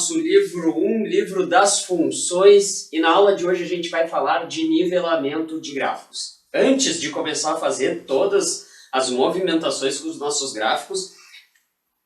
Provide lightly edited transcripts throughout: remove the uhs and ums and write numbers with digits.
nosso livro 1, livro das funções, e na aula de hoje a gente vai falar de nivelamento de gráficos. Antes de começar a fazer todas as movimentações com os nossos gráficos,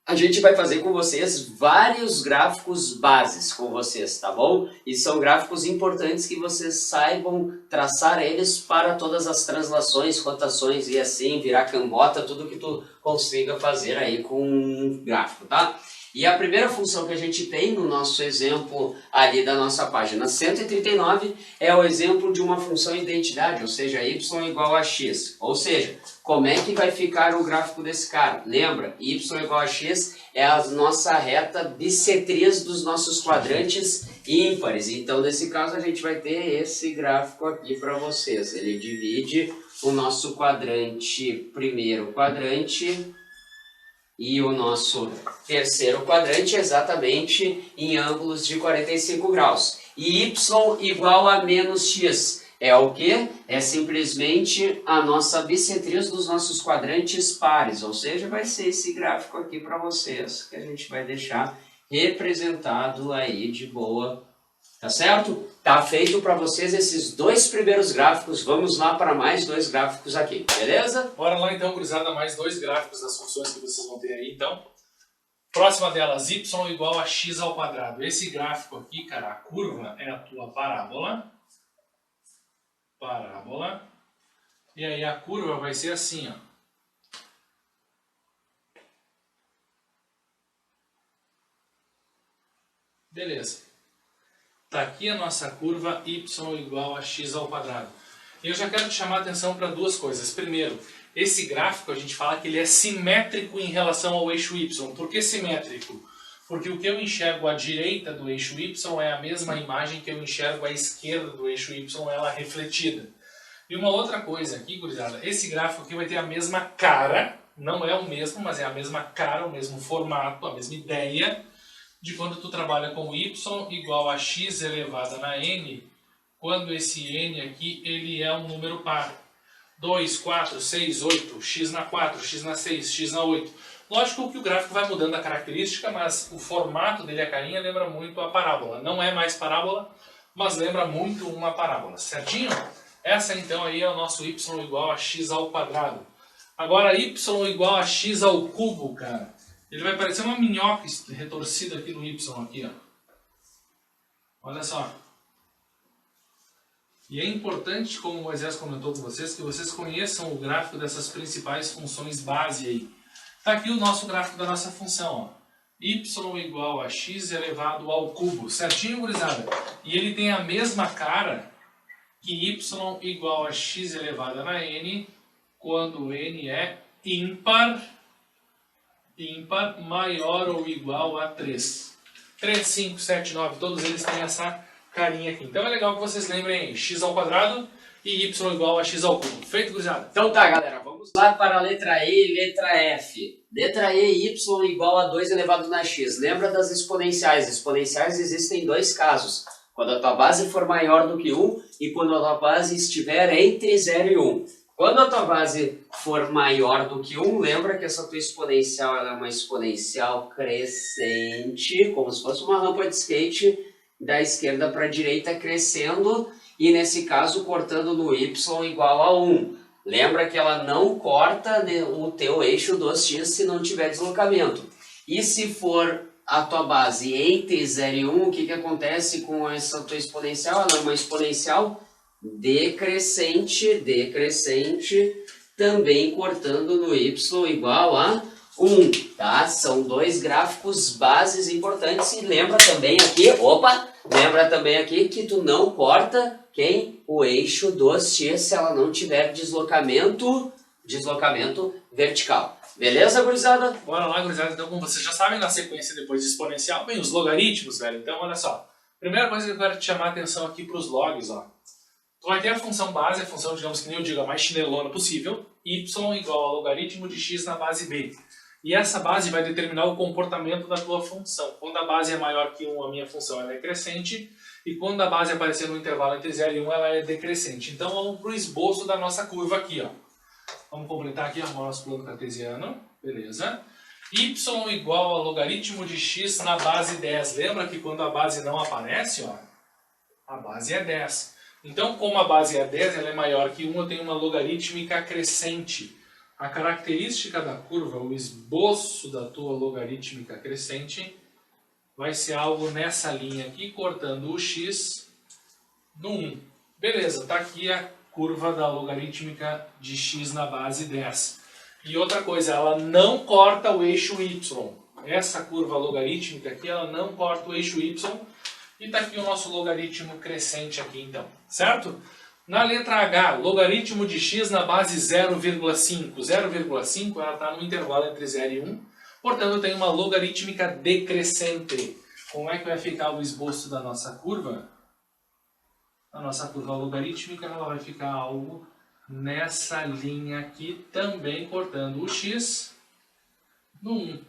a gente vai fazer com vocês vários gráficos bases com vocês, tá bom? E são gráficos importantes que vocês saibam traçar eles para todas as translações, rotações e assim, virar cambota, tudo que tu consiga fazer aí com um gráfico, tá? E a primeira função que a gente tem no nosso exemplo ali da nossa página 139 é o exemplo de uma função identidade, ou seja, y igual a x. Ou seja, como é que vai ficar o gráfico desse cara? Lembra, y igual a x é a nossa reta bissetriz dos nossos quadrantes ímpares. Então, nesse caso, a gente vai ter esse gráfico aqui para vocês. Ele divide o nosso quadrante, primeiro quadrante, e o nosso terceiro quadrante exatamente em ângulos de 45 graus. E y igual a menos x é o que? É simplesmente a nossa bissetriz dos nossos quadrantes pares, ou seja, vai ser esse gráfico aqui para vocês, que a gente vai deixar representado aí de boa, tá certo? Tá feito para vocês esses dois primeiros gráficos, vamos lá para mais dois gráficos aqui, beleza? Bora lá então, gurizada, mais dois gráficos das funções que vocês vão ter aí, então. Próxima delas, y igual a x ao quadrado. Esse gráfico aqui, cara, a curva é a tua parábola. E aí a curva vai ser assim, ó. Beleza. Tá aqui a nossa curva y igual a x ao quadrado. E eu já quero te chamar a atenção para duas coisas. Primeiro, esse gráfico a gente fala que ele é simétrico em relação ao eixo y. Por que simétrico? Porque o que eu enxergo à direita do eixo y é a mesma imagem que eu enxergo à esquerda do eixo y, ela refletida. E uma outra coisa aqui, gurizada, esse gráfico aqui vai ter a mesma cara, não é o mesmo, mas é a mesma cara, o mesmo formato, a mesma ideia de quando tu trabalha com y igual a x elevado na n, quando esse n aqui ele é um número par. 2, 4, 6, 8, x na 4, x na 6, x na 8. Lógico que o gráfico vai mudando a característica, mas o formato dele, a carinha, lembra muito a parábola. Não é mais parábola, mas lembra muito uma parábola, certinho? Essa então aí é o nosso y igual a x ao quadrado. Agora y igual a x ao cubo, cara. Ele vai parecer uma minhoca retorcida aqui no y, aqui, ó. Olha só. E é importante, como o Moisés comentou com vocês, que vocês conheçam o gráfico dessas principais funções base aí. Está aqui o nosso gráfico da nossa função, ó. Y igual a x elevado ao cubo. Certinho, gurizada? E ele tem a mesma cara que y igual a x elevado na n, quando n é ímpar maior ou igual a 3. 3, 5, 7, 9, todos eles têm essa carinha aqui. Então é legal que vocês lembrem x ao quadrado e y igual a x ao cubo. Feito, gurizada? Então tá, galera, vamos lá para a letra E e letra F. Letra E, y igual a 2 elevado na x. Lembra das exponenciais? Exponenciais existem em dois casos. Quando a tua base for maior do que 1 e quando a tua base estiver entre 0 e 1. Quando a tua base for maior do que 1, lembra que essa tua exponencial ela é uma exponencial crescente, como se fosse uma rampa de skate da esquerda para a direita crescendo, e nesse caso cortando no y igual a 1. Lembra que ela não corta o teu eixo dos x se não tiver deslocamento. E se for a tua base entre 0 e 1, o que acontece com essa tua exponencial? Ela é uma exponencial decrescente, também cortando no y igual a 1, tá? São dois gráficos bases importantes e lembra também aqui, que tu não corta o eixo dos x se ela não tiver deslocamento vertical. Beleza, gurizada? Bora lá, gurizada. Então, como vocês já sabem, na sequência depois de exponencial vem os logaritmos, velho. Então, olha só. Primeira coisa que eu quero te chamar a atenção aqui para os logs, ó. Tu vai ter a função base, a função, digamos que nem eu digo, a mais chinelona possível, y igual ao logaritmo de x na base b. E essa base vai determinar o comportamento da tua função. Quando a base é maior que 1, a minha função ela é crescente, e quando a base aparecer no intervalo entre 0 e 1, ela é decrescente. Então vamos para o esboço da nossa curva aqui, ó. Vamos completar aqui o nosso plano cartesiano, beleza? y igual a logaritmo de x na base 10. Lembra que quando a base não aparece, ó, a base é 10. Então, como a base é 10, ela é maior que 1, eu tenho uma logarítmica crescente. A característica da curva, o esboço da tua logarítmica crescente, vai ser algo nessa linha aqui, cortando o x no 1. Beleza, está aqui a curva da logarítmica de x na base 10. E outra coisa, ela não corta o eixo y. Essa curva logarítmica aqui, ela não corta o eixo y. E está aqui o nosso logaritmo crescente aqui, então, certo? Na letra H, logaritmo de x na base 0,5. 0,5 ela está no intervalo entre 0 e 1. Portanto, eu tenho uma logarítmica decrescente. Como é que vai ficar o esboço da nossa curva? A nossa curva logarítmica ela vai ficar algo nessa linha aqui, também cortando o x no 1.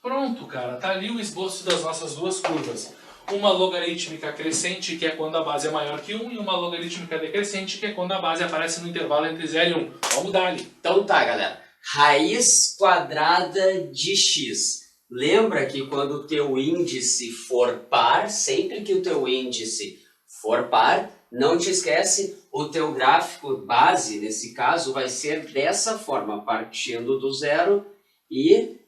Pronto, cara. Está ali o esboço das nossas duas curvas. Uma logarítmica crescente, que é quando a base é maior que 1, e uma logarítmica decrescente, que é quando a base aparece no intervalo entre 0 e 1. Vamos dar ali. Então tá, galera. Raiz quadrada de x. Lembra que quando o teu índice for par, sempre que o teu índice for par, não te esquece, o teu gráfico base, nesse caso, vai ser dessa forma, partindo do zero e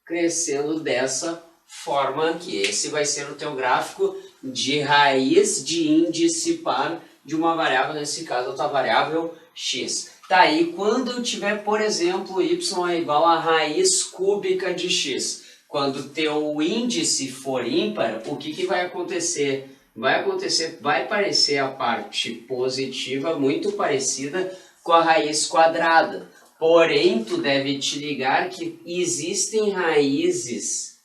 crescendo dessa forma aqui. Esse vai ser o teu gráfico de raiz de índice par de uma variável, nesse caso a tua variável x. Tá, e quando eu tiver, por exemplo, y é igual a raiz cúbica de x, quando o teu índice for ímpar, o que vai acontecer? Vai parecer a parte positiva muito parecida com a raiz quadrada. Porém, tu deve te ligar que existem raízes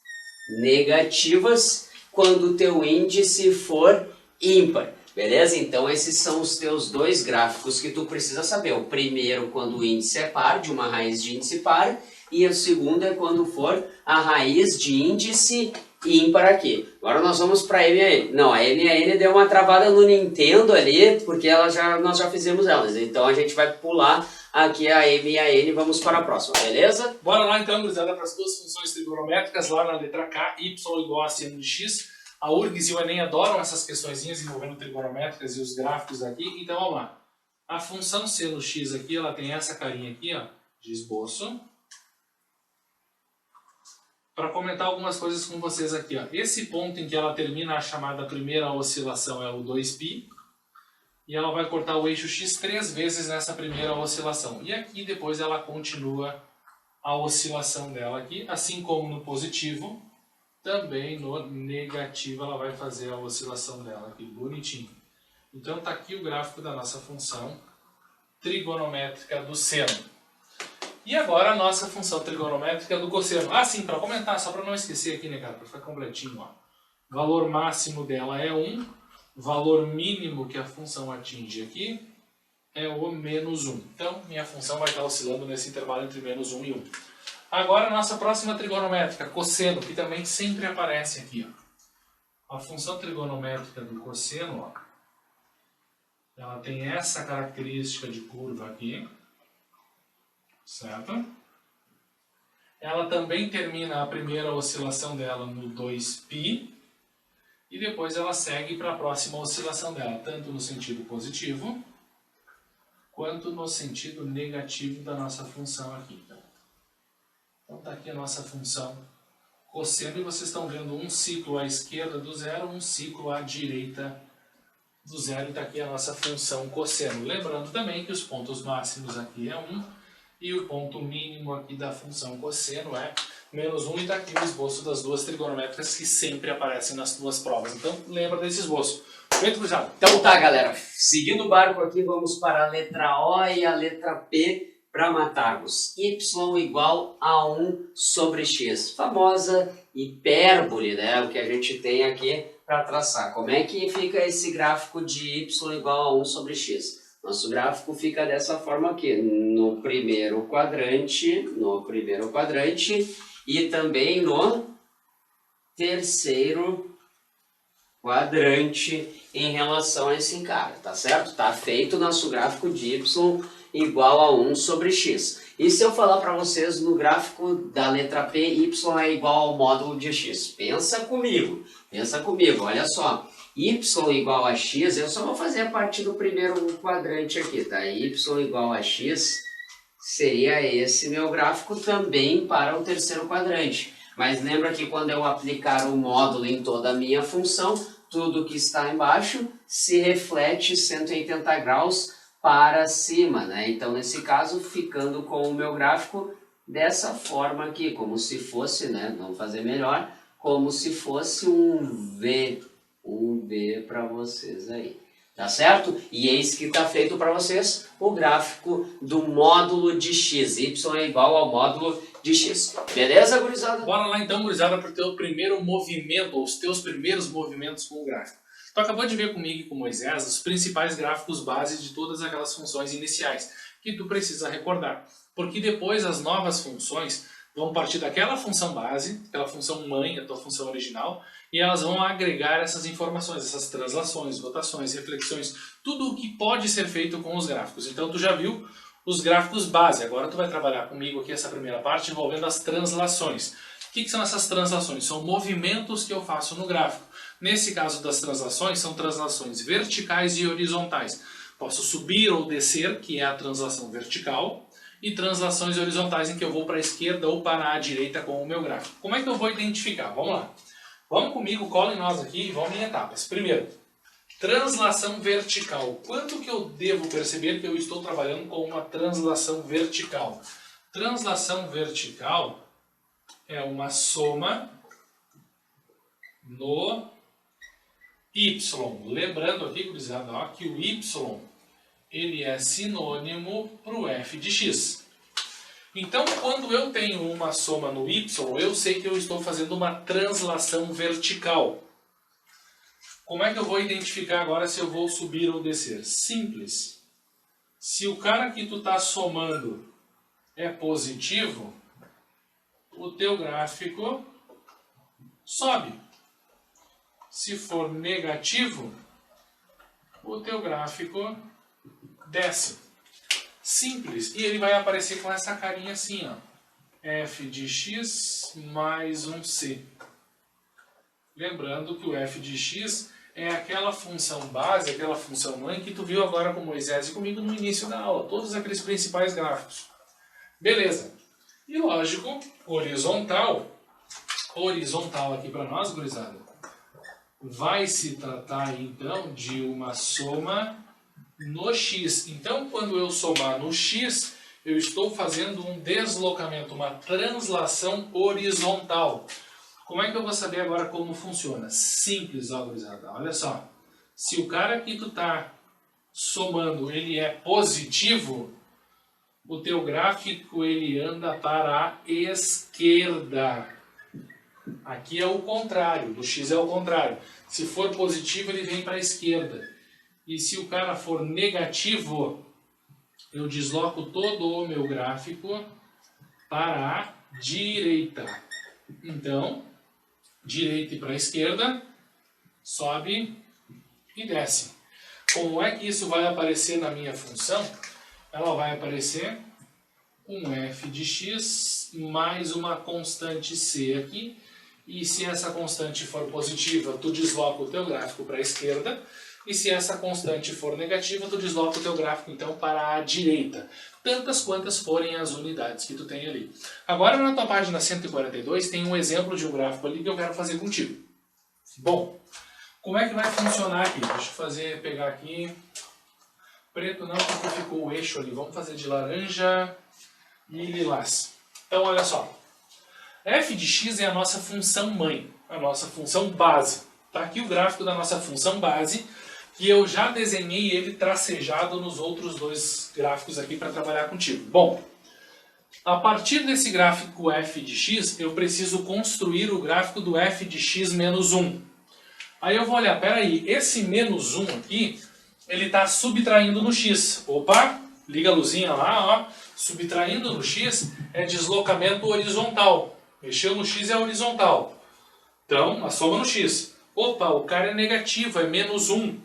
negativas quando o teu índice for ímpar. Beleza? Então esses são os teus dois gráficos que tu precisa saber. O primeiro quando o índice é par, de uma raiz de índice par, e o segundo é quando for a raiz de índice ímpar aqui. Agora nós vamos para M a N. Não, a M a N deu uma travada no Nintendo ali, porque nós já fizemos elas. Então a gente vai pular aqui a M e a N, vamos para a próxima, beleza? Bora lá então, gurizada, para as duas funções trigonométricas, lá na letra K, y igual a seno de x. A URGS e o Enem adoram essas questõezinhas envolvendo trigonométricas e os gráficos aqui, então vamos lá. A função seno x aqui, ela tem essa carinha aqui, ó, de esboço. Para comentar algumas coisas com vocês aqui, ó. Esse ponto em que ela termina a chamada primeira oscilação é o 2π, e ela vai cortar o eixo x 3 vezes nessa primeira oscilação. E aqui depois ela continua a oscilação dela aqui, assim como no positivo, também no negativo ela vai fazer a oscilação dela aqui, bonitinho. Então está aqui o gráfico da nossa função trigonométrica do seno. E agora a nossa função trigonométrica do cosseno. Ah, sim, para comentar, só para não esquecer aqui, né, cara, para ficar completinho, ó. Valor máximo dela é 1, valor mínimo que a função atinge aqui é o menos 1. Então, minha função vai estar oscilando nesse intervalo entre menos 1 e 1. Agora, a nossa próxima trigonométrica, cosseno, que também sempre aparece aqui, ó. A função trigonométrica do cosseno, ó, ela tem essa característica de curva aqui, certo? Ela também termina a primeira oscilação dela no 2π e depois ela segue para a próxima oscilação dela, tanto no sentido positivo quanto no sentido negativo da nossa função aqui. Então está aqui a nossa função cosseno e vocês estão vendo um ciclo à esquerda do zero, um ciclo à direita do zero, e está aqui a nossa função cosseno. Lembrando também que os pontos máximos aqui é 1 e o ponto mínimo aqui da função cosseno é menos 1, e está aqui o esboço das duas trigonométricas que sempre aparecem nas duas provas. Então lembra desse esboço. Feito, cruzado. Então tá, galera. Seguindo o barco aqui, vamos para a letra O e a letra P para matarmos. Y igual a 1 sobre x. Famosa hipérbole, né? O que a gente tem aqui para traçar. Como é que fica esse gráfico de y igual a 1 sobre x? Nosso gráfico fica dessa forma aqui, no primeiro quadrante e também no terceiro quadrante em relação a esse cara, tá certo? Tá feito o nosso gráfico de y igual a 1 sobre x. E se eu falar para vocês no gráfico da letra P, y é igual ao módulo de x? Pensa comigo, olha só. Y igual a x, eu só vou fazer a partir do primeiro quadrante aqui, tá? Y igual a x seria esse meu gráfico também para o terceiro quadrante. Mas lembra que quando eu aplicar o módulo em toda a minha função, tudo que está embaixo se reflete 180 graus para cima, né? Então, nesse caso, ficando com o meu gráfico dessa forma aqui, como se fosse, né? Vamos fazer melhor, como se fosse um V para vocês aí. Tá certo? E eis que está feito para vocês o gráfico do módulo de x. Y é igual ao módulo de x. Beleza, gurizada? Bora lá então, gurizada, para o teu primeiro movimento, ou os teus primeiros movimentos com o gráfico. Tu acabou de ver comigo e com Moisés os principais gráficos base de todas aquelas funções iniciais que tu precisa recordar. Porque depois as novas funções vão partir daquela função base, aquela função mãe, a tua função original, e elas vão agregar essas informações, essas translações, rotações, reflexões, tudo o que pode ser feito com os gráficos. Então tu já viu os gráficos base, agora tu vai trabalhar comigo aqui essa primeira parte envolvendo as translações. O que são essas translações? São movimentos que eu faço no gráfico. Nesse caso das translações, são translações verticais e horizontais. Posso subir ou descer, que é a translação vertical, e translações horizontais em que eu vou para a esquerda ou para a direita com o meu gráfico. Como é que eu vou identificar? Vamos lá. Vamos comigo, colhem nós aqui e vamos em etapas. Primeiro, translação vertical. Quanto que eu devo perceber que eu estou trabalhando com uma translação vertical? Translação vertical é uma soma no y. Lembrando aqui, gurizada, ó, que o y ele é sinônimo para o f de x. Então, quando eu tenho uma soma no y, eu sei que eu estou fazendo uma translação vertical. Como é que eu vou identificar agora se eu vou subir ou descer? Simples. Se o cara que tu está somando é positivo, o teu gráfico sobe. Se for negativo, o teu gráfico desce. Simples. E ele vai aparecer com essa carinha assim, ó. F de x mais um c. Lembrando que o f de x é aquela função base, aquela função mãe que tu viu agora com Moisés e comigo no início da aula. Todos aqueles principais gráficos. Beleza. E lógico, horizontal. Horizontal aqui para nós, gurizada. Vai se tratar então de uma soma no x. Então, quando eu somar no x, eu estou fazendo um deslocamento, uma translação horizontal. Como é que eu vou saber agora como funciona? Simples, ó, gurizada. Olha só. Se o cara que tu tá somando, ele é positivo, o teu gráfico ele anda para a esquerda. Aqui é o contrário, do x é o contrário. Se for positivo, ele vem para a esquerda. E se o cara for negativo, eu desloco todo o meu gráfico para a direita. Então, direita e para a esquerda, sobe e desce. Como é que isso vai aparecer na minha função? Ela vai aparecer um f de x mais uma constante c aqui. E se essa constante for positiva, tu desloca o teu gráfico para a esquerda. E se essa constante for negativa, tu desloca o teu gráfico então para a direita. Tantas quantas forem as unidades que tu tem ali. Agora na tua página 142 tem um exemplo de um gráfico ali que eu quero fazer contigo. Bom, como é que vai funcionar aqui? Deixa eu pegar aqui. Preto não, porque ficou o eixo ali. Vamos fazer de laranja e lilás. Então olha só. F de x é a nossa função mãe, a nossa função base. Está aqui o gráfico da nossa função base, que eu já desenhei ele tracejado nos outros dois gráficos aqui para trabalhar contigo. Bom, a partir desse gráfico f de x, eu preciso construir o gráfico do f de x menos 1. Aí eu vou olhar, peraí, esse menos 1 aqui, ele está subtraindo no x. Opa, liga a luzinha lá, ó. Subtraindo no x é deslocamento horizontal. Mexeu no x é horizontal. Então, a soma no x. Opa, o cara é negativo, é menos 1.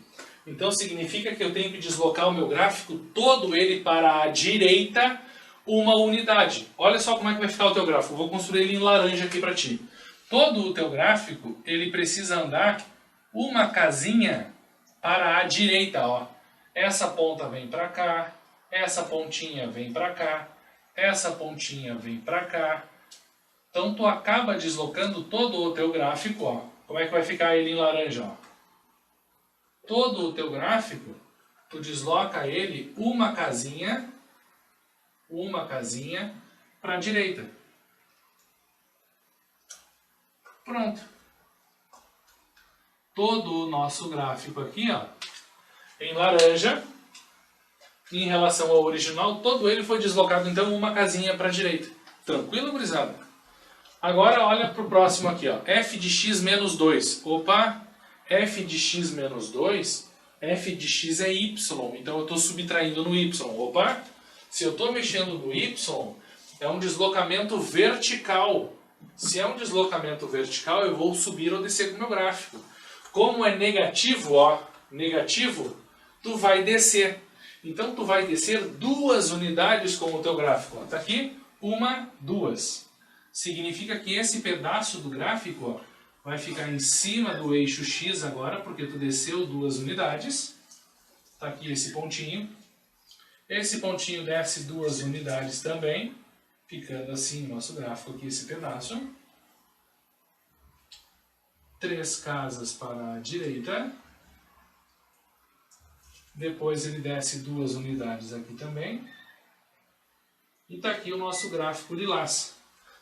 Então significa que eu tenho que deslocar o meu gráfico todo ele para a direita uma unidade. Olha só como é que vai ficar o teu gráfico. Eu vou construir ele em laranja aqui para ti. Todo o teu gráfico ele precisa andar uma casinha para a direita. Ó. Essa ponta vem para cá, essa pontinha vem para cá, essa pontinha vem para cá. Então tu acaba deslocando todo o teu gráfico. Ó. Como é que vai ficar ele em laranja? Ó? Todo o teu gráfico, tu desloca ele uma casinha para a direita. Pronto. Todo o nosso gráfico aqui, ó, em laranja, em relação ao original, todo ele foi deslocado então uma casinha para a direita. Tranquilo, gurizada? Agora olha para o próximo aqui, ó, f de x menos 2. Opa! F de x menos 2, f de x é y, então eu estou subtraindo no y. Opa! Se eu estou mexendo no y, é um deslocamento vertical. Se é um deslocamento vertical, eu vou subir ou descer com o meu gráfico. Como é negativo, ó, negativo, tu vai descer. Então tu vai descer 2 unidades com o teu gráfico. Está aqui, 1, 2. Significa que esse pedaço do gráfico, ó, vai ficar em cima do eixo X agora, porque tu desceu 2 unidades. Está aqui esse pontinho. Esse pontinho desce 2 unidades também, ficando assim o nosso gráfico aqui, esse pedaço. 3 casas para a direita. Depois ele desce 2 unidades aqui também. E está aqui o nosso gráfico lilás.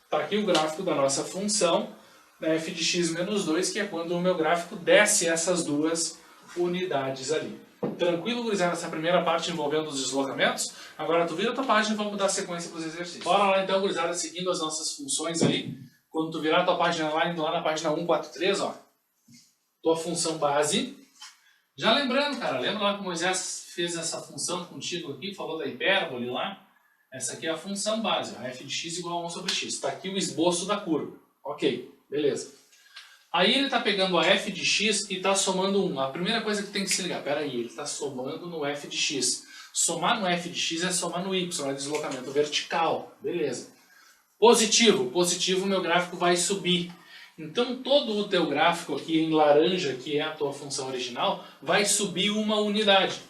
Está aqui o gráfico da nossa função f de x menos 2, que é quando o meu gráfico desce essas 2 unidades ali. Tranquilo, gurizada, essa primeira parte envolvendo os deslocamentos? Agora tu vira a tua página e vamos dar sequência para os exercícios. Bora lá então, gurizada, seguindo as nossas funções aí. Quando tu virar a tua página lá na página 143, ó, tua função base. Já lembrando, cara, lembra lá que o Moisés fez essa função contigo aqui, falou da hipérbole lá? Essa aqui é a função base, ó, f de x igual a 1 sobre x. Está aqui o esboço da curva. Ok, beleza. Aí ele está pegando a f de x e está somando 1. A primeira coisa que tem que se ligar, peraí, ele está somando no f de x. Somar no f de x é somar no y, é deslocamento vertical. Beleza. Positivo, positivo, meu gráfico vai subir. Então todo o teu gráfico aqui em laranja, que é a tua função original, vai subir uma unidade.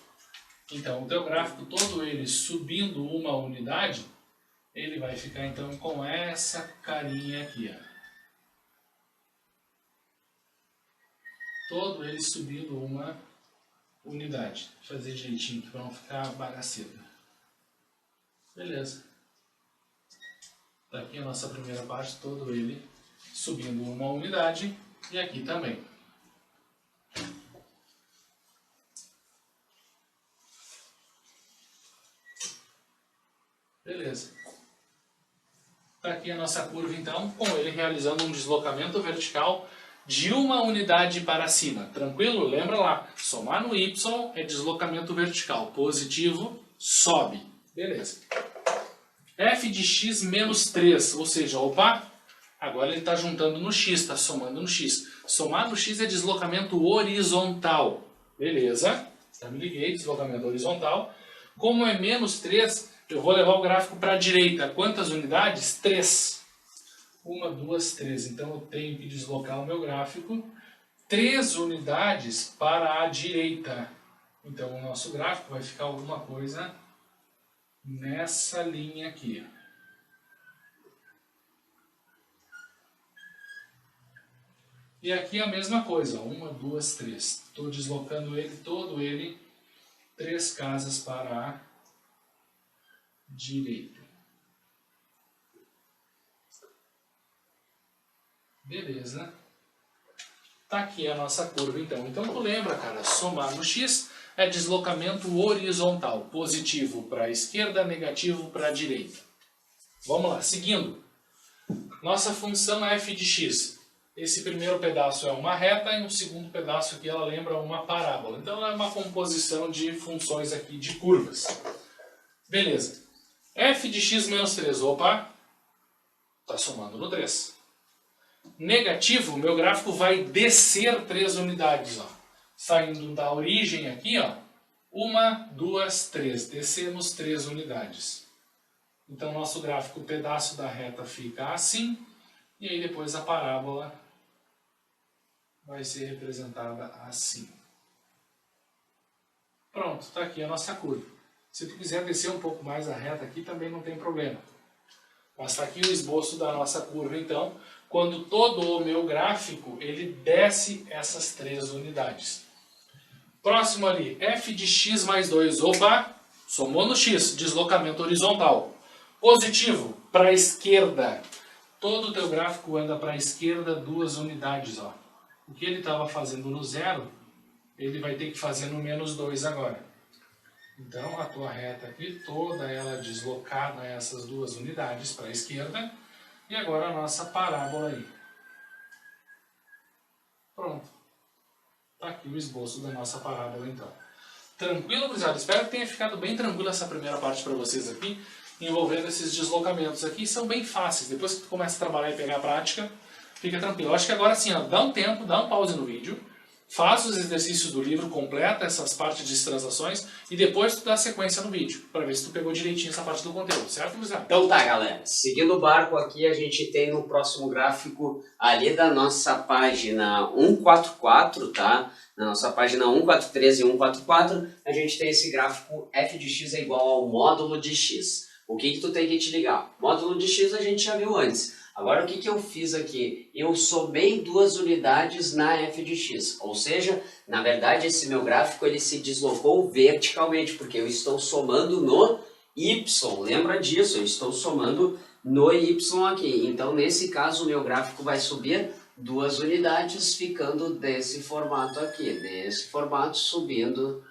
Então o teu gráfico todo ele subindo uma unidade, ele vai ficar então com essa carinha aqui, ó. Todo ele subindo uma unidade. Vou fazer direitinho aqui para não ficar bagaceiro. Beleza. Está aqui a nossa primeira parte, todo ele subindo uma unidade. E aqui também. Beleza. Está aqui a nossa curva então, com ele realizando um deslocamento vertical de uma unidade para cima. Tranquilo? Lembra lá, somar no y é deslocamento vertical. Positivo, sobe. Beleza. f de x menos 3, ou seja, opa, agora ele está juntando no x, está somando no x. Somar no x é deslocamento horizontal. Beleza. Já me liguei, deslocamento horizontal. Como é menos 3, eu vou levar o gráfico para a direita. Quantas unidades? 3. 1, 2, 3. Então eu tenho que deslocar o meu gráfico 3 unidades para a direita. Então o nosso gráfico vai ficar alguma coisa nessa linha aqui. E aqui a mesma coisa. 1, 2, 3. Estou deslocando ele, todo ele, 3 casas para a direita. Beleza. Tá aqui a nossa curva então. Então tu lembra, cara, somar no x é deslocamento horizontal. Positivo para a esquerda, negativo para a direita. Vamos lá, seguindo. Nossa função é f de x. Esse primeiro pedaço é uma reta e o segundo pedaço aqui ela lembra uma parábola. Então ela é uma composição de funções aqui de curvas. Beleza. F de x menos 3. Opa! Está somando no 3. Negativo, meu gráfico vai descer 3 unidades. Ó. saindo da origem aqui, ó, 1, 2, 3, descemos 3 unidades. Então nosso gráfico, o pedaço da reta fica assim, e aí depois a parábola vai ser representada assim. Pronto, está aqui a nossa curva. Se tu quiser descer um pouco mais a reta aqui, também não tem problema. Mas está aqui o esboço da nossa curva, então, quando todo o meu gráfico, ele desce essas 3 unidades. Próximo ali, f de x mais 2, opa, somou no x, deslocamento horizontal. Positivo, para a esquerda. Todo o teu gráfico anda para a esquerda 2 unidades, ó. O que ele estava fazendo no 0, ele vai ter que fazer no menos 2 agora. Então, a tua reta aqui, toda ela deslocada essas 2 unidades para a esquerda. E agora a nossa parábola aí. Pronto. Está aqui o esboço da nossa parábola, então. Tranquilo, gurizada? Espero que tenha ficado bem tranquilo essa primeira parte para vocês aqui, envolvendo esses deslocamentos aqui. São bem fáceis. Depois que tu começa a trabalhar e pegar a prática, fica tranquilo. Eu acho que agora sim, ó, dá um tempo, dá um pause no vídeo. Faça os exercícios do livro, completa essas partes de transações e depois tu dá sequência no vídeo, para ver se tu pegou direitinho essa parte do conteúdo, certo, Luizão? Então tá, galera. Seguindo o barco aqui, a gente tem no próximo gráfico ali da nossa página 144, tá? Na nossa página 143 e 144, a gente tem esse gráfico f de x é igual ao módulo de x. O que tu tem que te ligar? Módulo de x a gente já viu antes. Agora, o que eu fiz aqui? Eu somei 2 unidades na f de x, ou seja, na verdade, esse meu gráfico ele se deslocou verticalmente, porque eu estou somando no y, lembra disso, eu estou somando no y aqui. Então, nesse caso, o meu gráfico vai subir 2 unidades, ficando desse formato aqui, desse formato, subindo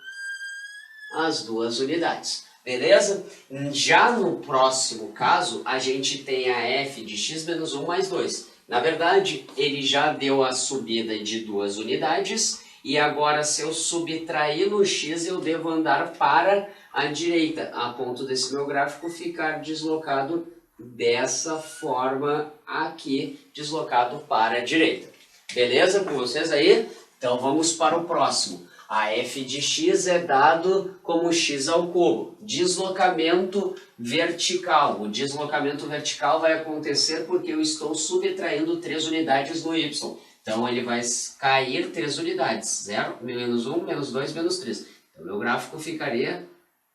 as 2 unidades. Beleza? Já no próximo caso, a gente tem a f de x menos 1 mais 2. Na verdade, ele já deu a subida de 2 unidades e agora se eu subtrair no x, eu devo andar para a direita, a ponto desse meu gráfico ficar deslocado dessa forma aqui, deslocado para a direita. Beleza com vocês aí? Então vamos para o próximo. A f de x é dado como x ao cubo. Deslocamento vertical. O deslocamento vertical vai acontecer porque eu estou subtraindo 3 unidades no y. Então ele vai cair 3 unidades. 0, menos 1, menos 2, menos 3. Então meu gráfico ficaria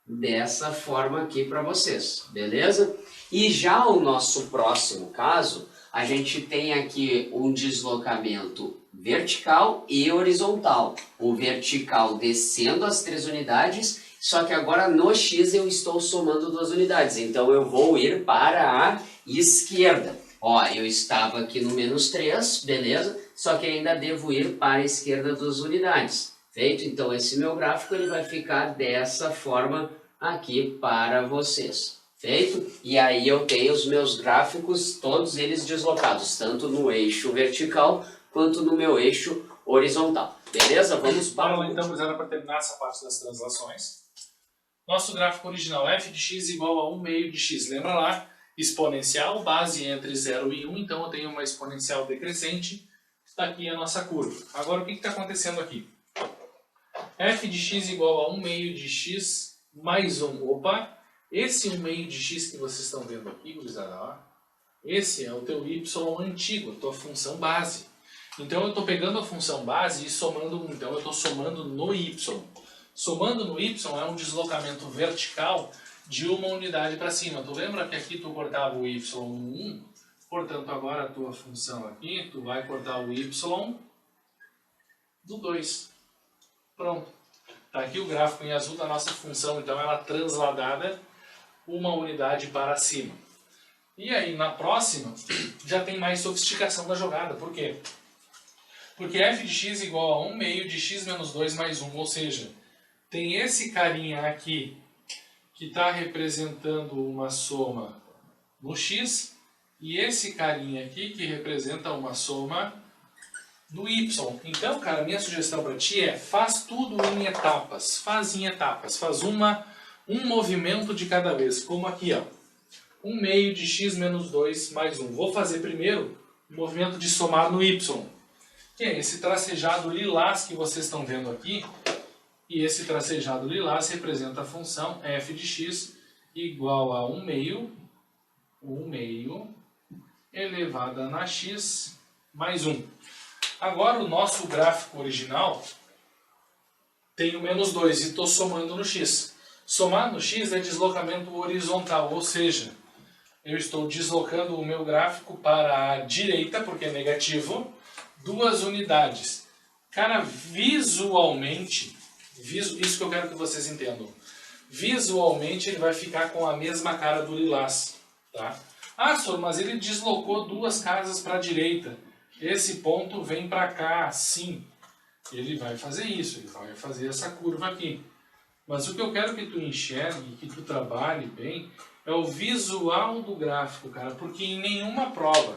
dessa forma aqui para vocês. Beleza? E já o nosso próximo caso, a gente tem aqui um deslocamento vertical e horizontal. O vertical descendo as 3 unidades, só que agora no x eu estou somando 2 unidades. Então eu vou ir para a esquerda. Ó, eu estava aqui no menos 3, beleza? Só que ainda devo ir para a esquerda 2 unidades. Feito? Então esse meu gráfico ele vai ficar dessa forma aqui para vocês. Feito? E aí eu tenho os meus gráficos, todos eles deslocados, tanto no eixo vertical quanto no meu eixo horizontal. Beleza? Vamos para o então, para terminar essa parte das translações. Nosso gráfico original, f de x igual a 1 meio de x. Lembra lá? Exponencial, base entre 0 e 1, então eu tenho uma exponencial decrescente. Está aqui a nossa curva. Agora, o que está acontecendo aqui? F de x igual a 1 meio de x mais 1. Opa! Esse 1 meio de x que vocês estão vendo aqui, gurizada, ó, esse é o teu y antigo, a tua função base. Então eu estou pegando a função base e somando 1. Então eu estou somando no y. Somando no y é um deslocamento vertical de uma unidade para cima. Tu lembra que aqui tu cortava o y no 1? Portanto, agora a tua função aqui, tu vai cortar o y do 2. Pronto. Está aqui o gráfico em azul da nossa função, então ela transladada uma unidade para cima. E aí, na próxima, já tem mais sofisticação da jogada. Por quê? Porque f de x igual a 1 meio de x menos 2 mais 1. Ou seja, tem esse carinha aqui que está representando uma soma no x e esse carinha aqui que representa uma soma no y. Então, cara, minha sugestão para ti é faz tudo em etapas. Faz em etapas. Faz um movimento de cada vez. Como aqui, ó. 1 meio de x menos 2 mais 1. Vou fazer primeiro o movimento de somar no y. que é esse tracejado lilás que vocês estão vendo aqui. E esse tracejado lilás representa a função f de x igual a 1 meio elevada na x mais 1. Agora o nosso gráfico original tem o menos 2 e estou somando no x. Somar no x é deslocamento horizontal, ou seja, eu estou deslocando o meu gráfico para a direita, porque é negativo, 2 unidades. Cara, visualmente, isso que eu quero que vocês entendam. Visualmente ele vai ficar com a mesma cara do lilás. Tá? Ah, senhor, mas ele deslocou 2 casas para a direita. Esse ponto vem para cá, sim. Ele vai fazer isso, ele vai fazer essa curva aqui. Mas o que eu quero que tu enxergue, que tu trabalhe bem, é o visual do gráfico, cara. Porque em nenhuma prova,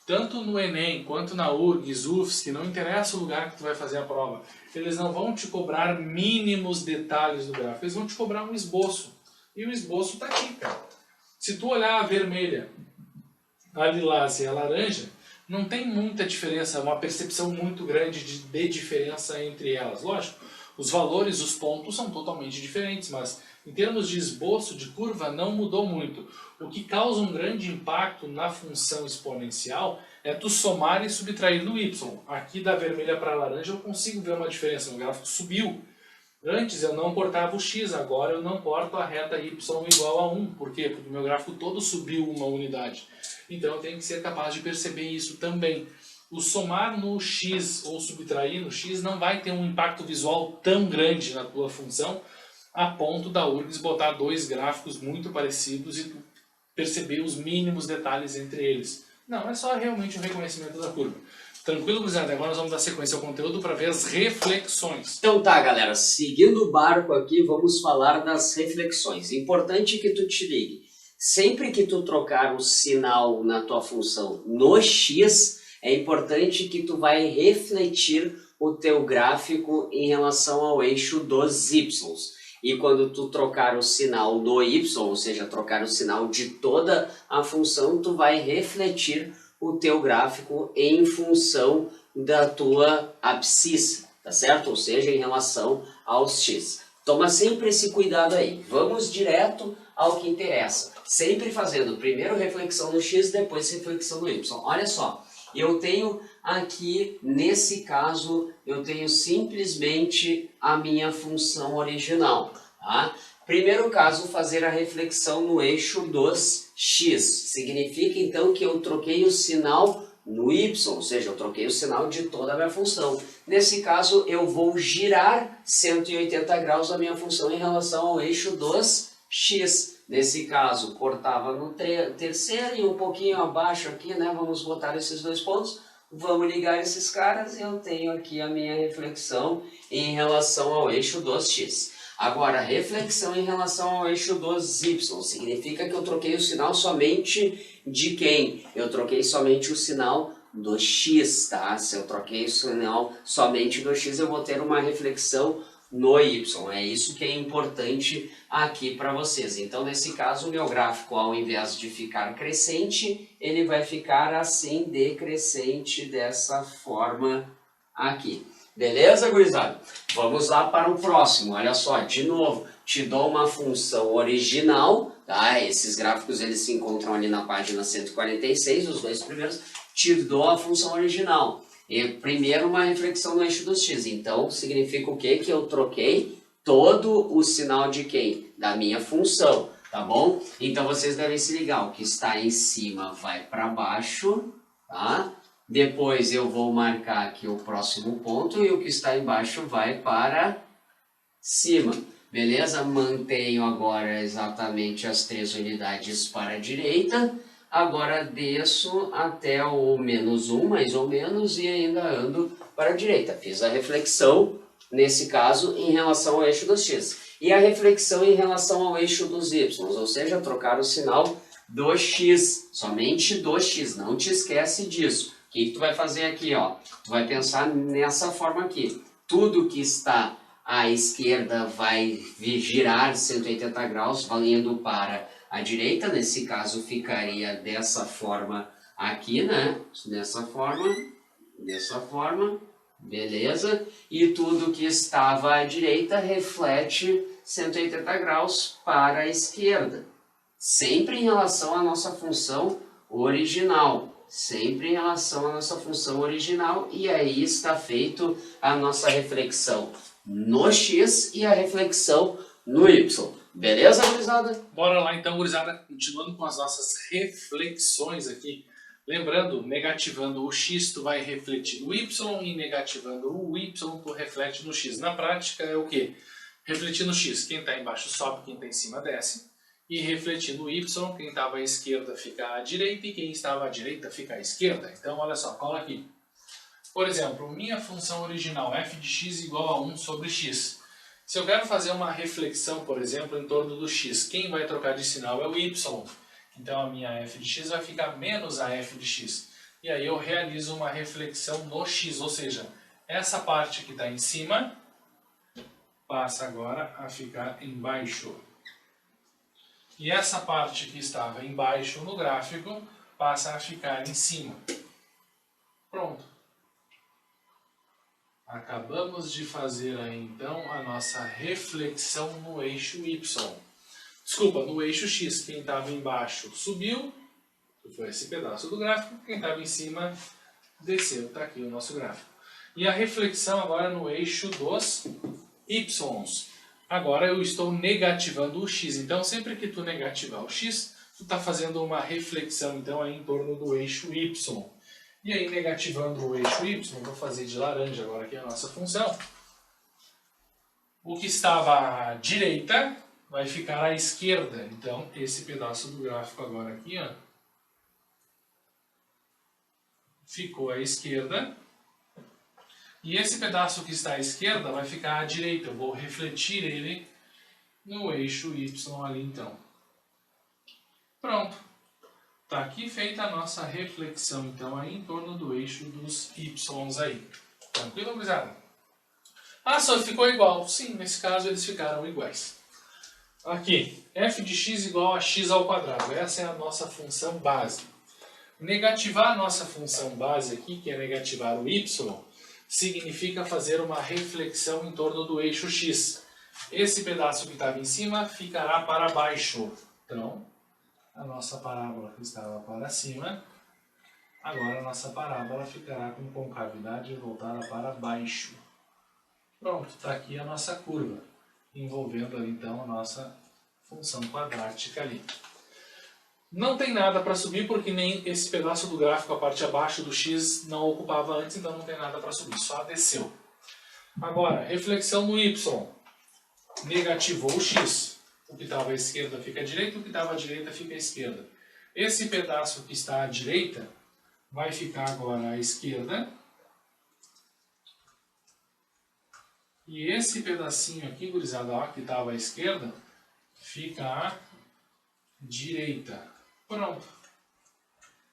tanto no Enem, quanto na URGS, UFSC, não interessa o lugar que tu vai fazer a prova, eles não vão te cobrar mínimos detalhes do gráfico, eles vão te cobrar um esboço. E o esboço está aqui, cara. Se tu olhar a vermelha, a lilás e a laranja, não tem muita diferença, uma percepção muito grande de diferença entre elas. Lógico, os valores, os pontos são totalmente diferentes, mas em termos de esboço de curva não mudou muito. O que causa um grande impacto na função exponencial é tu somar e subtrair no y. Aqui da vermelha para a laranja eu consigo ver uma diferença, o gráfico subiu. Antes eu não cortava o x, agora eu não corto a reta y igual a 1. Por quê? Porque o meu gráfico todo subiu uma unidade. Então eu tenho que ser capaz de perceber isso também. O somar no x ou subtrair no x não vai ter um impacto visual tão grande na tua função, a ponto da URGS botar 2 gráficos muito parecidos e perceber os mínimos detalhes entre eles. Não, é só realmente o reconhecimento da curva. Tranquilo, gurizada? Agora nós vamos dar sequência ao conteúdo para ver as reflexões. Então tá, galera, seguindo o barco aqui, vamos falar das reflexões. Importante que tu te ligue. Sempre que tu trocar o sinal na tua função no x, é importante que tu vai refletir o teu gráfico em relação ao eixo dos y. E quando tu trocar o sinal no y, ou seja, trocar o sinal de toda a função, tu vai refletir o teu gráfico em função da tua abscissa, tá certo? Ou seja, em relação aos x. Toma sempre esse cuidado aí. Vamos direto ao que interessa. Sempre fazendo primeiro reflexão no x, depois reflexão no y. Olha só, eu tenho aqui, nesse caso, eu tenho simplesmente a minha função original. Tá? Primeiro caso, fazer a reflexão no eixo dos x. Significa então que eu troquei o sinal no y, ou seja, eu troquei o sinal de toda a minha função. Nesse caso, eu vou girar 180 graus a minha função em relação ao eixo dos x. Nesse caso, cortava no terceiro e um pouquinho abaixo aqui, né? Vamos botar esses 2 pontos. Vamos ligar esses caras e eu tenho aqui a minha reflexão em relação ao eixo dos x. Agora, reflexão em relação ao eixo dos y. Significa que eu troquei o sinal somente de quem? Eu troquei somente o sinal do x, tá? Se eu troquei o sinal somente do x, eu vou ter uma reflexão no y. É isso que é importante aqui para vocês. Então, nesse caso, o meu gráfico, ao invés de ficar crescente, ele vai ficar assim, decrescente, dessa forma aqui. Beleza, gurizada? Vamos lá para o próximo. Olha só, de novo, te dou uma função original, tá? Esses gráficos eles se encontram ali na página 146, os 2 primeiros. Te dou a função original. E primeiro uma reflexão no eixo dos x. Então, significa o quê? Que eu troquei todo o sinal de quem? Da minha função, tá bom? Então, vocês devem se ligar. O que está em cima vai para baixo, tá? Depois eu vou marcar aqui o próximo ponto e o que está embaixo vai para cima. Beleza? Mantenho agora exatamente as 3 unidades para a direita. Agora desço até o menos 1, mais ou menos, e ainda ando para a direita. Fiz a reflexão, nesse caso, em relação ao eixo dos x. E a reflexão em relação ao eixo dos y, ou seja, trocar o sinal do x, somente do x, não te esquece disso. O que tu vai fazer aqui, ó? Tu vai pensar nessa forma aqui. Tudo que está à esquerda vai girar 180 graus, valendo para a direita. Nesse caso, ficaria dessa forma aqui, né? Dessa forma. dessa forma, beleza? E tudo que estava à direita reflete 180 graus para a esquerda. Sempre em relação à nossa função original. Sempre em relação à nossa função original. E aí está feito a nossa reflexão no x e a reflexão no y. Beleza, gurizada? Bora lá então, gurizada, continuando com as nossas reflexões aqui. Lembrando, negativando o x, tu vai refletir no y, e negativando o y, tu reflete no x. Na prática é o quê? Refletir no x, quem está embaixo sobe, quem está em cima desce. E refletir no y, quem estava à esquerda fica à direita e quem estava à direita fica à esquerda. Então, olha só, cola aqui. Por exemplo, minha função original f de x igual a 1 sobre x. Se eu quero fazer uma reflexão, por exemplo, em torno do x, quem vai trocar de sinal é o y. Então, a minha f de x vai ficar menos a f de x. E aí eu realizo uma reflexão no x, ou seja, essa parte que está em cima passa agora a ficar embaixo. E essa parte que estava embaixo no gráfico passa a ficar em cima. Pronto. Acabamos de fazer aí então a nossa reflexão no eixo y. Desculpa, no eixo x. Quem estava embaixo subiu, que foi esse pedaço do gráfico. Quem estava em cima desceu. Está aqui o nosso gráfico. E a reflexão agora no eixo dos y. Agora eu estou negativando o x. Então sempre que tu negativar o x, tu está fazendo uma reflexão então aí em torno do eixo y. E aí, negativando o eixo y, vou fazer de laranja agora aqui a nossa função. O que estava à direita vai ficar à esquerda. Então, esse pedaço do gráfico agora aqui, ó, ficou à esquerda. E esse pedaço que está à esquerda vai ficar à direita. Eu vou refletir ele no eixo y ali, então. Pronto. Está aqui feita a nossa reflexão, então, aí em torno do eixo dos y aí. Tranquilo, gurizada? Ah, só ficou igual. Sim, nesse caso eles ficaram iguais. Aqui, f de x igual a x ao quadrado. Essa é a nossa função base. Negativar a nossa função base aqui, que é negativar o y, significa fazer uma reflexão em torno do eixo x. Esse pedaço que estava em cima ficará para baixo. Então, a nossa parábola que estava para cima, agora a nossa parábola ficará com concavidade voltada para baixo. Pronto, está aqui a nossa curva, envolvendo ali então a nossa função quadrática ali. Não tem nada para subir porque nem esse pedaço do gráfico, a parte abaixo do x, não ocupava antes, então não tem nada para subir, só desceu. Agora, reflexão no y. Negativou o x. O que estava à esquerda fica à direita, o que estava à direita fica à esquerda. Esse pedaço que está à direita vai ficar agora à esquerda. E esse pedacinho aqui, gurizada, ó, que estava à esquerda, fica à direita. Pronto.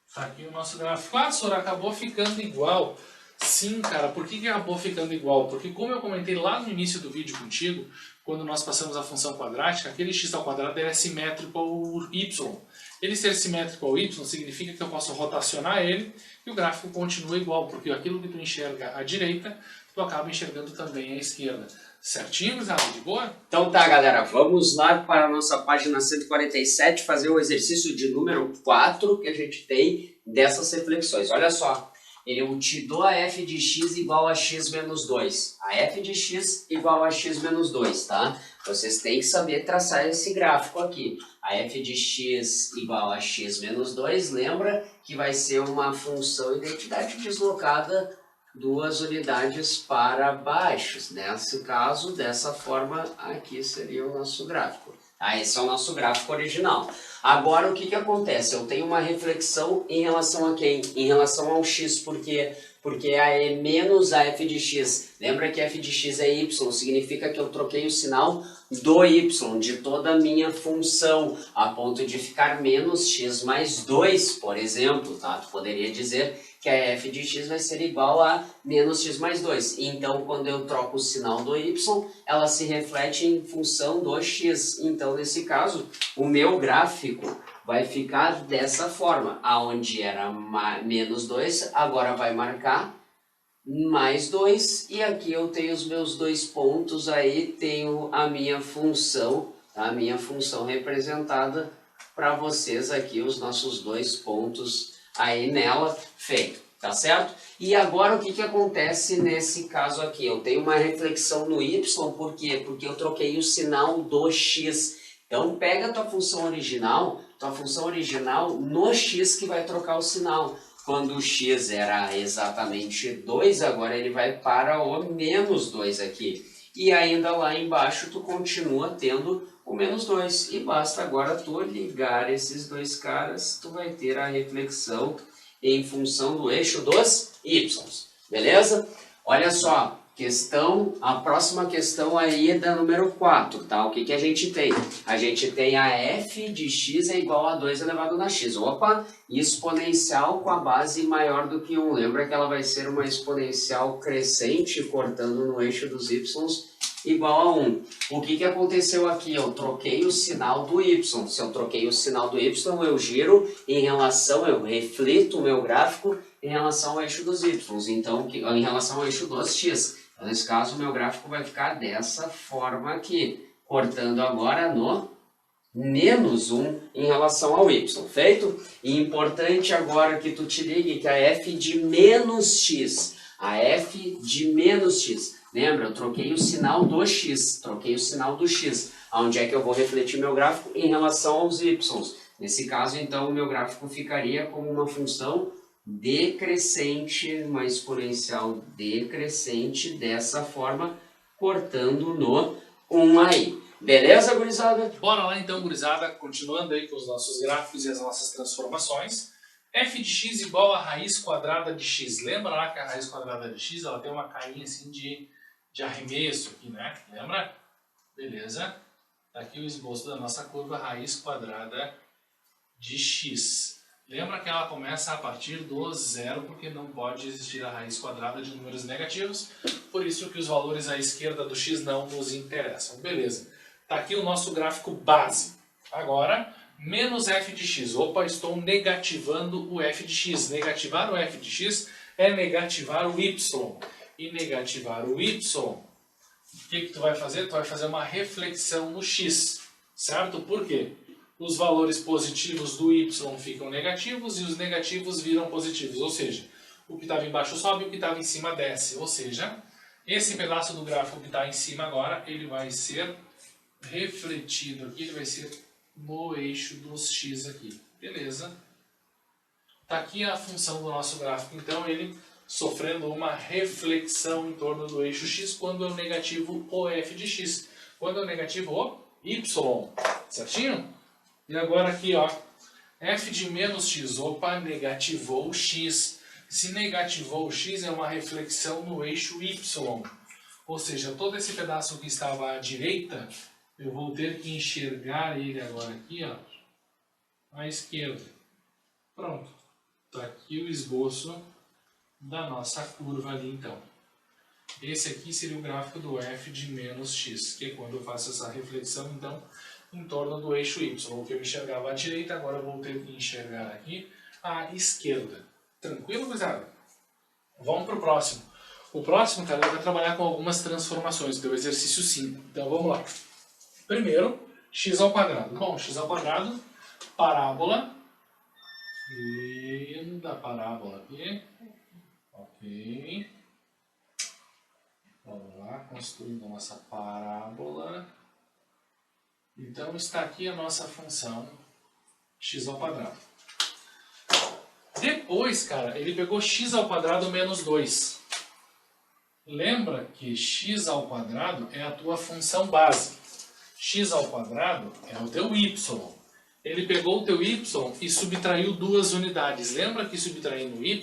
Está aqui o nosso gráfico. Ah, Sora, acabou ficando igual. Sim, cara, por que acabou ficando igual? Porque como eu comentei lá no início do vídeo contigo, quando nós passamos a função quadrática, aquele x ao quadrado é simétrico ao y. Ele ser simétrico ao y significa que eu posso rotacionar ele e o gráfico continua igual, porque aquilo que tu enxerga à direita, tu acaba enxergando também à esquerda. Certinho, Gustavo? De boa? Então tá, galera, vamos lá para a nossa página 147 fazer o exercício de número 4 que a gente tem dessas reflexões. Olha só. Ele te deu a f de x igual a x menos 2. A f de x igual a x menos 2, tá? Vocês têm que saber traçar esse gráfico aqui. A f de x igual a x menos 2, lembra que vai ser uma função identidade deslocada 2 unidades para baixo. Nesse caso, dessa forma, aqui seria o nosso gráfico. Ah, esse é o nosso gráfico original. Agora, o que acontece? Eu tenho uma reflexão em relação a quem? Em relação ao x, por quê? Porque é menos a f de x. Lembra que f de x é y, significa que eu troquei o sinal do y, de toda a minha função, a ponto de ficar menos x mais 2, por exemplo, tá? Tu poderia dizer que a f de x vai ser igual a menos x mais 2. Então, quando eu troco o sinal do y, ela se reflete em função do x. Então, nesse caso, o meu gráfico vai ficar dessa forma. Aonde era menos 2, agora vai marcar mais 2, e aqui eu tenho os meus 2 pontos, aí tenho a minha função, tá? A minha função representada para vocês aqui, os nossos 2 pontos aí nela, feito, tá certo? E agora o que acontece nesse caso aqui? Eu tenho uma reflexão no y, por quê? Porque eu troquei o sinal do x. Então pega a tua função original no x que vai trocar o sinal. Quando o x era exatamente 2, agora ele vai para o menos 2 aqui. E ainda lá embaixo tu continua tendo o menos 2. E basta agora tu ligar esses dois caras, tu vai ter a reflexão em função do eixo dos y. Beleza? Olha só, a próxima questão aí é da número 4, tá? O que a gente tem? A gente tem a f de x é igual a 2 elevado na x. Opa, exponencial com a base maior do que 1. Lembra que ela vai ser uma exponencial crescente, cortando no eixo dos y, igual a 1. O que aconteceu aqui? Eu troquei o sinal do y. Se eu troquei o sinal do y, eu giro eu reflito o meu gráfico em relação ao eixo dos y. Então, em relação ao eixo dos x. Então, nesse caso, o meu gráfico vai ficar dessa forma aqui, cortando agora no menos 1 em relação ao y, feito? E importante agora que tu te ligue que a f de menos x, lembra, eu troquei o sinal do x, Onde é que eu vou refletir meu gráfico? Em relação aos y. Nesse caso, então, o meu gráfico ficaria como uma função decrescente, uma exponencial decrescente, dessa forma, cortando no 1 aí. Beleza, gurizada? Bora lá então, gurizada, continuando aí com os nossos gráficos e as nossas transformações. F de x igual a raiz quadrada de x. Lembra lá que a raiz quadrada de x ela tem uma carinha assim de arremesso aqui, né? Lembra? Beleza. Tá aqui o esboço da nossa curva raiz quadrada de x. Lembra que ela começa a partir do zero, porque não pode existir a raiz quadrada de números negativos, por isso que os valores à esquerda do x não nos interessam. Beleza. Tá aqui o nosso gráfico base. Agora, menos f de x. Opa, estou negativando o f de x. Negativar o f de x é negativar o y. E negativar o y, o que tu vai fazer? Tu vai fazer uma reflexão no x, certo? Por quê? Os valores positivos do y ficam negativos e os negativos viram positivos. Ou seja, o que estava embaixo sobe e o que estava em cima desce. Ou seja, esse pedaço do gráfico que está em cima agora, ele vai ser refletido aqui, ele vai ser no eixo dos x aqui. Beleza? Está aqui a função do nosso gráfico, então ele sofrendo uma reflexão em torno do eixo x quando eu negativo o f de x. Quando eu negativo o y, certinho? E agora aqui, ó, f de menos x, opa, negativou o x. Se negativou o x é uma reflexão no eixo y. Ou seja, todo esse pedaço que estava à direita, eu vou ter que enxergar ele agora aqui, ó, à esquerda. Pronto. Está aqui o esboço da nossa curva ali, então. Esse aqui seria o gráfico do f de menos x, que é quando eu faço essa reflexão, então, em torno do eixo y. O que eu enxergava à direita, agora eu vou ter que enxergar aqui à esquerda. Tranquilo, gurizada? Vamos para o próximo. O próximo, cara, vai trabalhar com algumas transformações, do exercício 5. Então, vamos lá. Primeiro, x ao quadrado. Bom, x ao quadrado, parábola. Linda parábola aqui. Ok. Vamos lá, construindo a nossa parábola. Então, está aqui a nossa função x ao quadrado. Depois, cara, ele pegou x ao quadrado menos 2. Lembra que x ao quadrado é a tua função base. X ao quadrado é o teu y. Ele pegou o teu y e subtraiu 2 unidades. Lembra que subtraindo y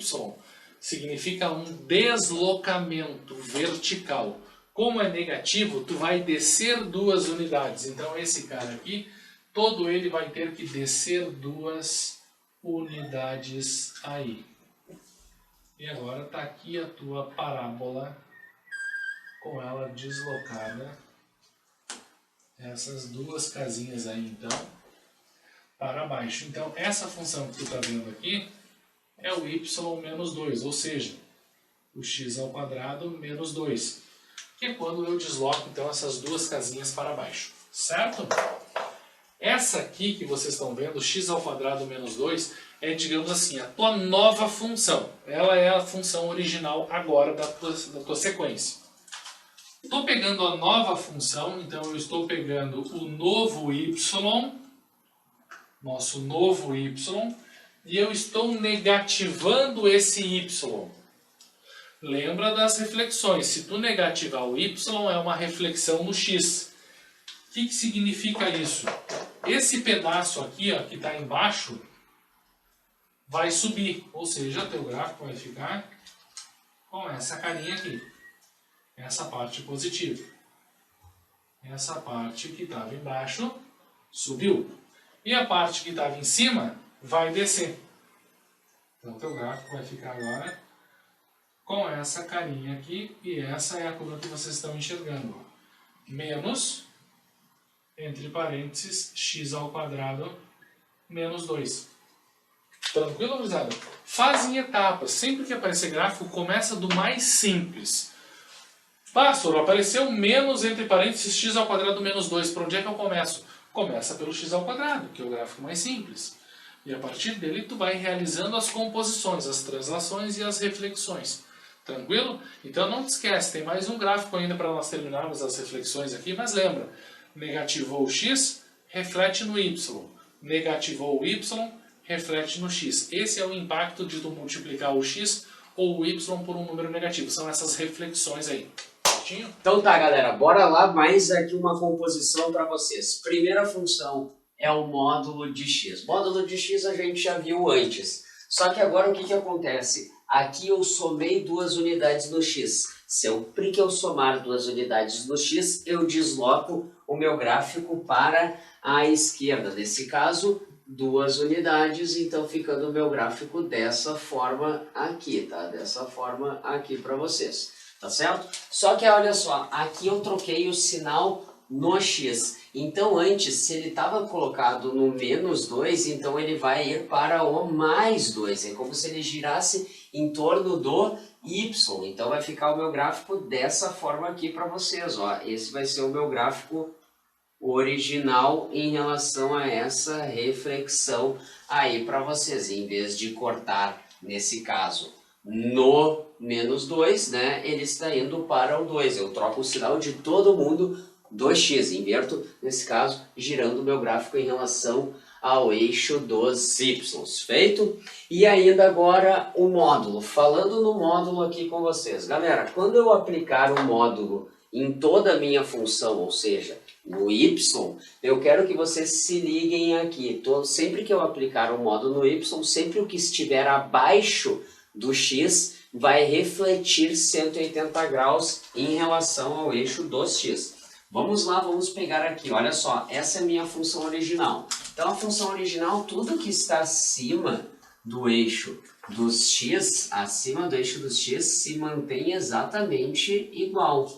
significa um deslocamento vertical. Como é negativo, tu vai descer 2 unidades. Então esse cara aqui, todo ele vai ter que descer 2 unidades aí. E agora está aqui a tua parábola com ela deslocada. Essas 2 casinhas aí, então, para baixo. Então, essa função que tu está vendo aqui é o y menos 2, ou seja, o x ao quadrado menos 2, que é quando eu desloco então essas duas casinhas para baixo, certo? Essa aqui que vocês estão vendo, x ao quadrado menos 2, é, digamos assim, a tua nova função. Ela é a função original agora da tua sequência. Estou pegando a nova função, então eu estou pegando o novo y, nosso novo y, e eu estou negativando esse y. Lembra das reflexões, se tu negativar o y é uma reflexão no x. O que significa isso? Esse pedaço aqui, ó, que está embaixo, vai subir, ou seja, teu gráfico vai ficar com essa carinha aqui. Essa parte positiva. Essa parte que estava embaixo subiu. E a parte que estava em cima vai descer. Então, teu gráfico vai ficar agora com essa carinha aqui. E essa é a curva que vocês estão enxergando. Menos, entre parênteses, x ao quadrado menos 2. Tranquilo, gurizada? Faz em etapas. Sempre que aparecer gráfico, começa do mais simples. Pastor, apareceu menos entre parênteses x ao quadrado menos 2. Por onde é que eu começo? Começa pelo x ao quadrado, que é o gráfico mais simples. E a partir dele tu vai realizando as composições, as translações e as reflexões. Tranquilo? Então não te esquece, tem mais um gráfico ainda para nós terminarmos as reflexões aqui, mas lembra, negativou o x, reflete no y. Negativou o y, reflete no x. Esse é o impacto de tu multiplicar o x ou o y por um número negativo. São essas reflexões aí. Então tá, galera, bora lá, mais aqui uma composição para vocês. Primeira função é o módulo de x. Módulo de x a gente já viu antes. Só que agora o que acontece? Aqui eu somei duas unidades no x. Sempre que eu somar duas unidades no x, eu desloco o meu gráfico para a esquerda. Nesse caso, duas unidades, então ficando o meu gráfico dessa forma aqui, tá? Dessa forma aqui para vocês. Tá certo? Só que olha só, aqui eu troquei o sinal no x. Então antes, se ele estava colocado no menos 2, então ele vai ir para o mais 2. É como se ele girasse em torno do y. Então vai ficar o meu gráfico dessa forma aqui para vocês. Ó. Esse vai ser o meu gráfico original em relação a essa reflexão aí para vocês. Em vez de cortar, nesse caso, no menos 2, né, ele está indo para o 2. Eu troco o sinal de todo mundo do x, inverto, nesse caso, girando o meu gráfico em relação ao eixo dos y. Feito? E ainda agora o módulo. Falando no módulo aqui com vocês. Galera, quando eu aplicar o módulo em toda a minha função, ou seja, no y, eu quero que vocês se liguem aqui. Sempre que eu aplicar o módulo no y, sempre o que estiver abaixo do x vai refletir 180 graus em relação ao eixo dos x. Vamos lá, vamos pegar aqui, olha só, essa é a minha função original. Então a função original, tudo que está acima do eixo dos x, acima do eixo dos x, se mantém exatamente igual.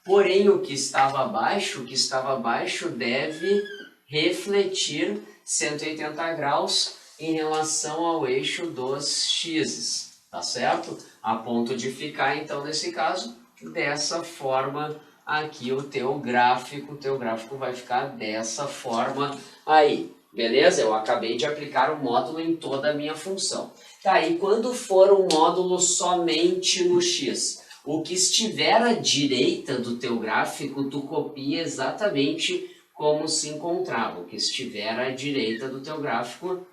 Porém, o que estava abaixo deve refletir 180 graus em relação ao eixo dos x, tá certo? A ponto de ficar, então, nesse caso, dessa forma aqui o teu gráfico vai ficar dessa forma aí, beleza? Eu acabei de aplicar o módulo em toda a minha função. Tá, e quando for um módulo somente no x, o que estiver à direita do teu gráfico, tu copia exatamente como se encontrava. O que estiver à direita do teu gráfico,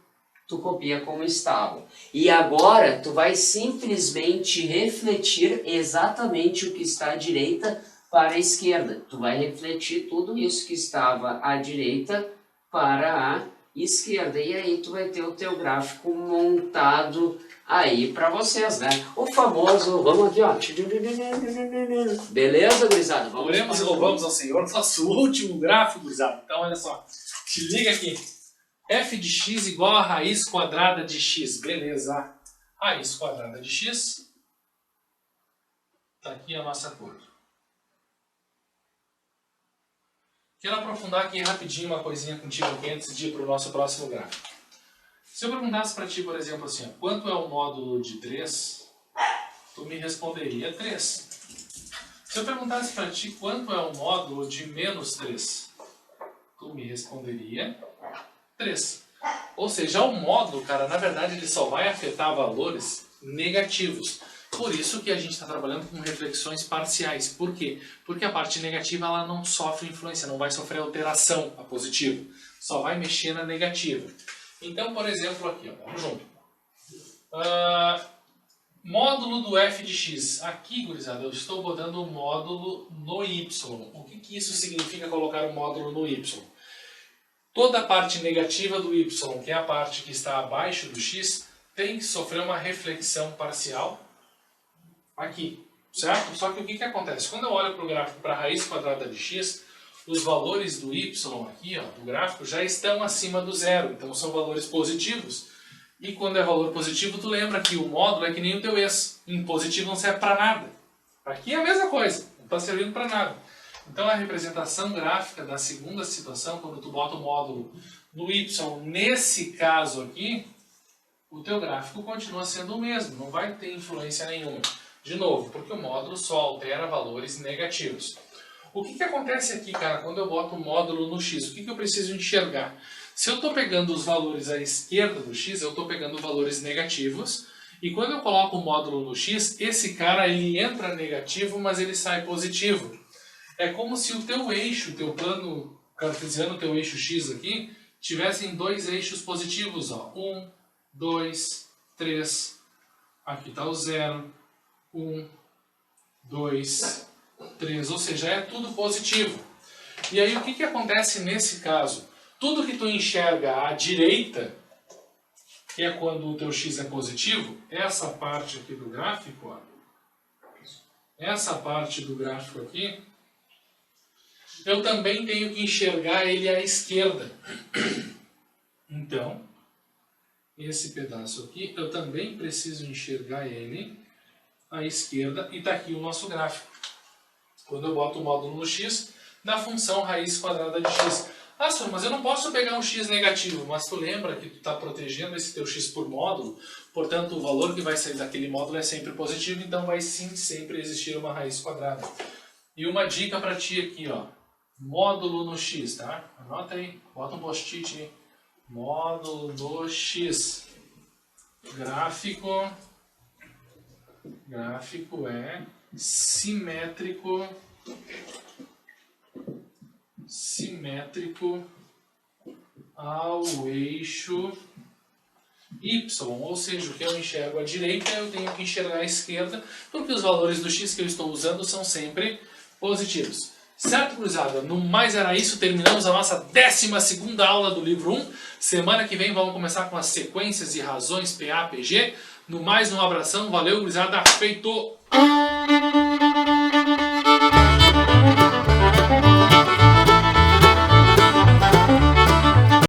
tu copia como estava. E agora, tu vai simplesmente refletir exatamente o que está à direita para a esquerda. Tu vai refletir tudo isso que estava à direita para a esquerda. E aí tu vai ter o teu gráfico montado aí para vocês, né? O famoso, vamos aqui, ó. Beleza, gurizada? Oremos e louvamos ao Senhor, nosso último gráfico, gurizada. Então, olha só, te liga aqui. F de x igual a raiz quadrada de x, beleza. Raiz quadrada de x, tá aqui a nossa curva. Quero aprofundar aqui rapidinho uma coisinha contigo aqui antes de ir para o nosso próximo gráfico. Se eu perguntasse para ti, por exemplo, assim, ó, quanto é o módulo de 3, Tu me responderia 3. Se eu perguntasse para ti quanto é o módulo de menos 3, tu me responderia 3. Ou seja, o módulo, cara, na verdade ele só vai afetar valores negativos. Por isso que a gente está trabalhando com reflexões parciais. Por quê? Porque a parte negativa ela não sofre influência, não vai sofrer alteração a positiva. Só vai mexer na negativa. Então, por exemplo, aqui, ó, vamos junto. Módulo do f de x. Aqui, gurizada, eu estou botando o módulo no y. O que isso significa colocar o módulo no y? Toda a parte negativa do y, que é a parte que está abaixo do x, tem que sofrer uma reflexão parcial aqui, certo? Só que o que acontece? Quando eu olho para o gráfico para a raiz quadrada de x, os valores do y aqui, ó, do gráfico, já estão acima do zero, então são valores positivos. E quando é valor positivo, tu lembra que o módulo é que nem o teu ex. Em positivo não serve para nada. Aqui é a mesma coisa, não está servindo para nada. Então a representação gráfica da segunda situação, quando tu bota o módulo no y, nesse caso aqui, o teu gráfico continua sendo o mesmo, não vai ter influência nenhuma. De novo, porque o módulo só altera valores negativos. O que acontece aqui, cara, quando eu boto o módulo no x? O que eu preciso enxergar? Se eu estou pegando os valores à esquerda do x, eu estou pegando valores negativos. E quando eu coloco o módulo no x, esse cara ele entra negativo, mas ele sai positivo. É como se o teu eixo, o teu plano cartesiano, o teu eixo x aqui, tivessem dois eixos positivos. 1, 2, 3. Aqui está o 0. 1, 2, 3. Ou seja, é tudo positivo. E aí o que acontece nesse caso? Tudo que tu enxerga à direita, que é quando o teu x é positivo, essa parte aqui do gráfico, ó, essa parte do gráfico aqui, eu também tenho que enxergar ele à esquerda. Então, esse pedaço aqui, eu também preciso enxergar ele à esquerda, e está aqui o nosso gráfico. Quando eu boto o módulo no x, da função raiz quadrada de x. Ah, senhor, mas eu não posso pegar um x negativo, mas tu lembra que tu está protegendo esse teu x por módulo, portanto o valor que vai sair daquele módulo é sempre positivo, então vai sim sempre existir uma raiz quadrada. E uma dica para ti aqui, ó, módulo no x, tá? Anota aí, bota um post-it aí. Módulo no x. Gráfico é simétrico ao eixo y, ou seja, o que eu enxergo à direita eu tenho que enxergar à esquerda, porque os valores do x que eu estou usando são sempre positivos. Certo, gurizada? No mais era isso, terminamos a nossa 12ª aula do livro 1. Semana que vem vamos começar com as sequências e razões PA, PG. No mais, um abração, valeu, gurizada, feito!